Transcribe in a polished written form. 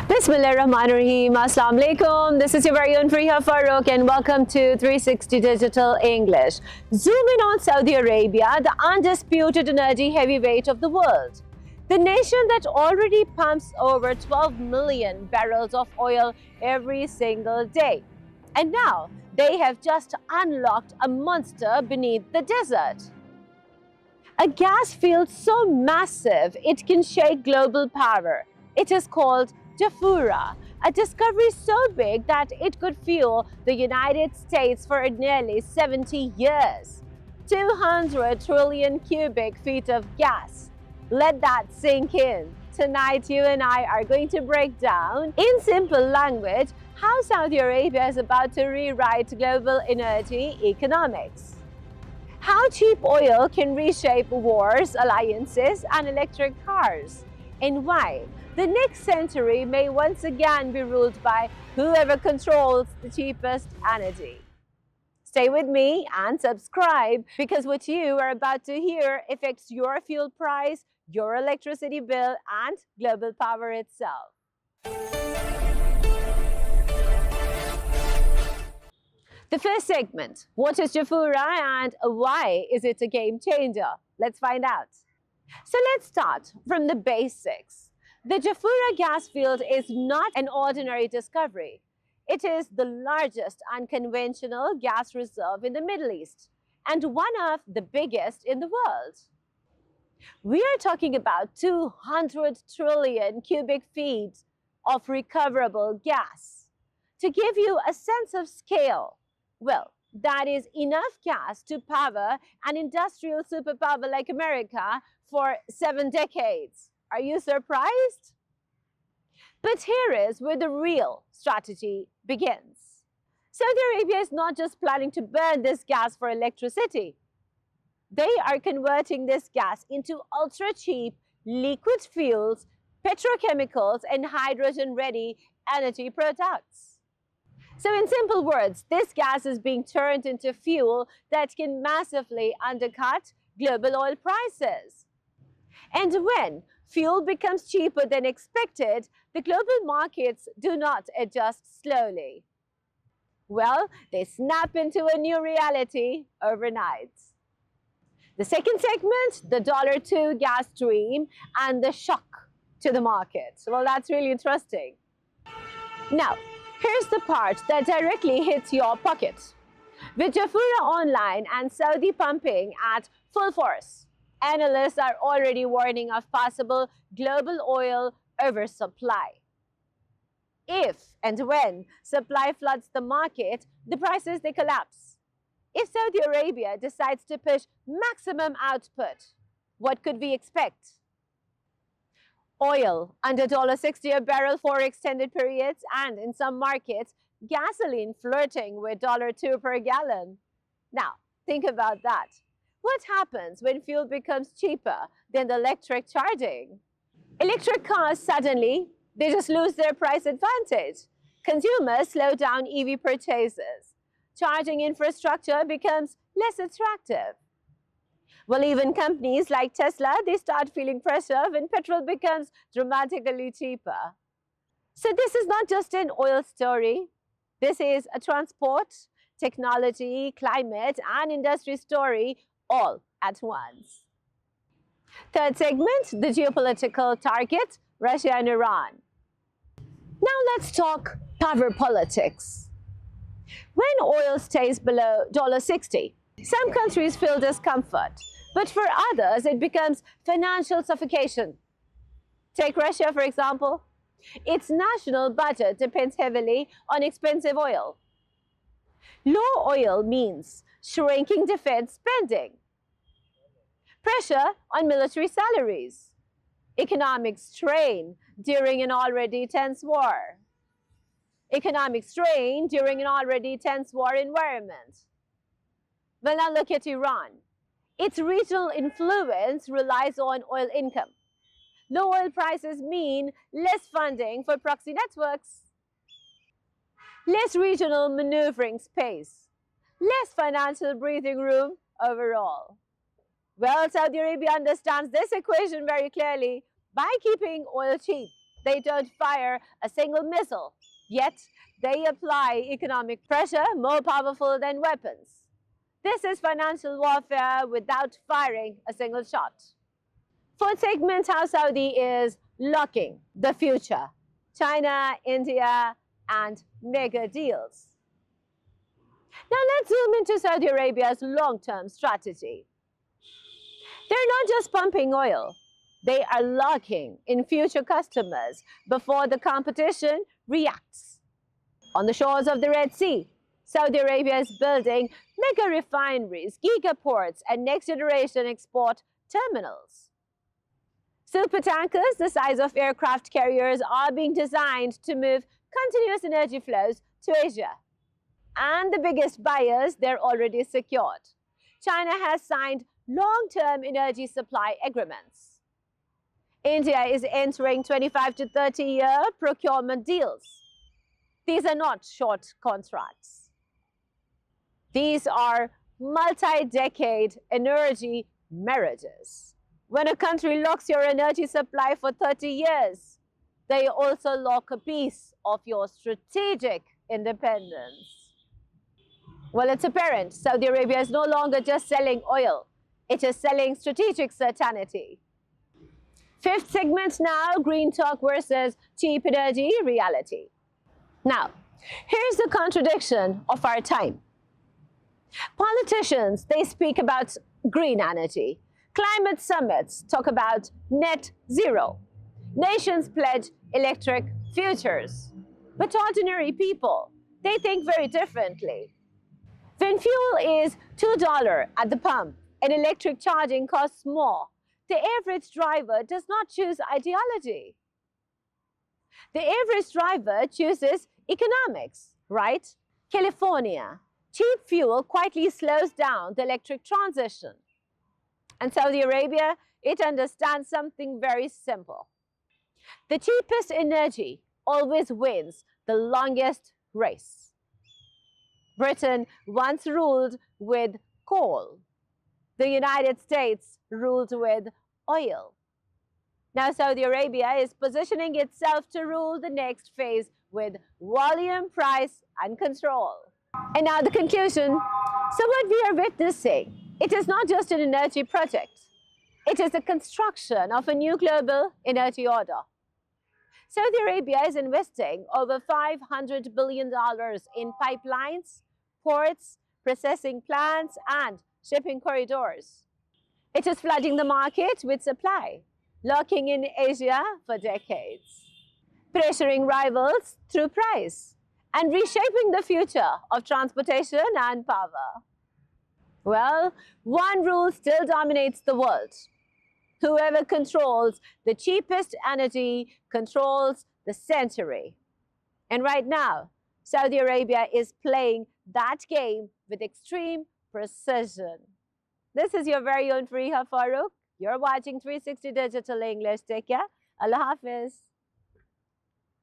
Bismillahirrahmanirrahim. Assalamu alaikum. This is your very own Jafura and welcome to 360 Digital English. Zoom in on Saudi Arabia, the undisputed energy heavyweight of the world. The nation that already pumps over 12 million barrels of oil every single day. And now they have just unlocked a monster beneath the desert. A gas field so massive it can shake global power. It is called Jafura, a discovery so big that it could fuel the United States for nearly 70 years. 200 trillion cubic feet of gas. Let that sink in. Tonight, you and I are going to break down, in simple language, how Saudi Arabia is about to rewrite global energy economics. How cheap oil can reshape wars, alliances, and electric cars. And why the next century may once again be ruled by whoever controls the cheapest energy. Stay with me and subscribe, because what you are about to hear affects your fuel price, your electricity bill, and global power itself. The first segment, what is Jafura and why is it a game changer? Let's find out. So let's start from the basics. The Jafura gas field is not an ordinary discovery. It is the largest unconventional gas reserve in the Middle East and one of the biggest in the world. We are talking about 200 trillion cubic feet of recoverable gas. To give you a sense of scale, well, that is enough gas to power an industrial superpower like America for 7 decades. Are you surprised? But here is where the real strategy begins. Saudi Arabia is not just planning to burn this gas for electricity. They are converting this gas into ultra-cheap liquid fuels, petrochemicals, and hydrogen-ready energy products. So in simple words, this gas is being turned into fuel that can massively undercut global oil prices. And when fuel becomes cheaper than expected, the global markets do not adjust slowly. Well, they snap into a new reality overnight. The second segment, the $2 gas dream and the shock to the market. Well, that's really interesting. Now, here's the part that directly hits your pocket. With Jafura online and Saudi pumping at full force, analysts are already warning of possible global oil oversupply. If and when supply floods the market, the prices they collapse. If Saudi Arabia decides to push maximum output, what could we expect? Oil under $60 a barrel for extended periods, and in some markets, gasoline flirting with $2 per gallon. Now, think about that. What happens when fuel becomes cheaper than the electric charging? Electric cars suddenly, they just lose their price advantage. Consumers slow down EV purchases. Charging infrastructure becomes less attractive. Well, even companies like Tesla, they start feeling pressure when petrol becomes dramatically cheaper. So this is not just an oil story. This is a transport, technology, climate, and industry story all at once. Third segment, the geopolitical target, Russia and Iran. Now let's talk power politics. When oil stays below $60, some countries feel discomfort, but for others it becomes financial suffocation. Take Russia, for example. Its national budget depends heavily on expensive oil. Low oil means shrinking defense spending, pressure on military salaries, economic strain during an already tense war, economic strain during an already tense war environment. Well, now look at Iran. Its regional influence relies on oil income. Low oil prices mean less funding for proxy networks, less regional maneuvering space, less financial breathing room overall. Well, Saudi Arabia understands this equation very clearly by keeping oil cheap. They don't fire a single missile, yet they apply economic pressure more powerful than weapons. This is financial warfare without firing a single shot. Fourth segment, how Saudi is locking the future. China, India, and mega deals. Now let's zoom into Saudi Arabia's long-term strategy. They're not just pumping oil. They are locking in future customers before the competition reacts. On the shores of the Red Sea, Saudi Arabia is building mega refineries, gigaports, and next-generation export terminals. Supertankers, the size of aircraft carriers, are being designed to move continuous energy flows to Asia. And the biggest buyers, they're already secured. China has signed long-term energy supply agreements. India is entering 25 to 30-year procurement deals. These are not short contracts. These are multi-decade energy marriages. When a country locks your energy supply for 30 years, they also lock a piece of your strategic independence. Well, it's apparent Saudi Arabia is no longer just selling oil. It is selling strategic certainty. Fifth segment now, green talk versus cheap energy reality. Now, here's the contradiction of our time. Politicians, they speak about green energy. Climate summits talk about net zero. Nations pledge electric futures. But ordinary people, they think very differently. When fuel is $2 at the pump and electric charging costs more, the average driver does not choose ideology. The average driver chooses economics, right? California, cheap fuel quietly slows down the electric transition. And Saudi Arabia, it understands something very simple. The cheapest energy always wins the longest race. Britain once ruled with coal. The United States ruled with oil. Now Saudi Arabia is positioning itself to rule the next phase with volume, price, and control. And now the conclusion. So what we are witnessing, it is not just an energy project. It is the construction of a new global energy order. Saudi Arabia is investing over $500 billion in pipelines, ports, processing plants, and shipping corridors. It is flooding the market with supply, locking in Asia for decades, pressuring rivals through price, and reshaping the future of transportation and power. Well, one rule still dominates the world. Whoever controls the cheapest energy controls the century. And right now, Saudi Arabia is playing that game with extreme precision. This is your very own Fariha Farooq. You're watching 360 Digital English. Take care. Allah Hafiz.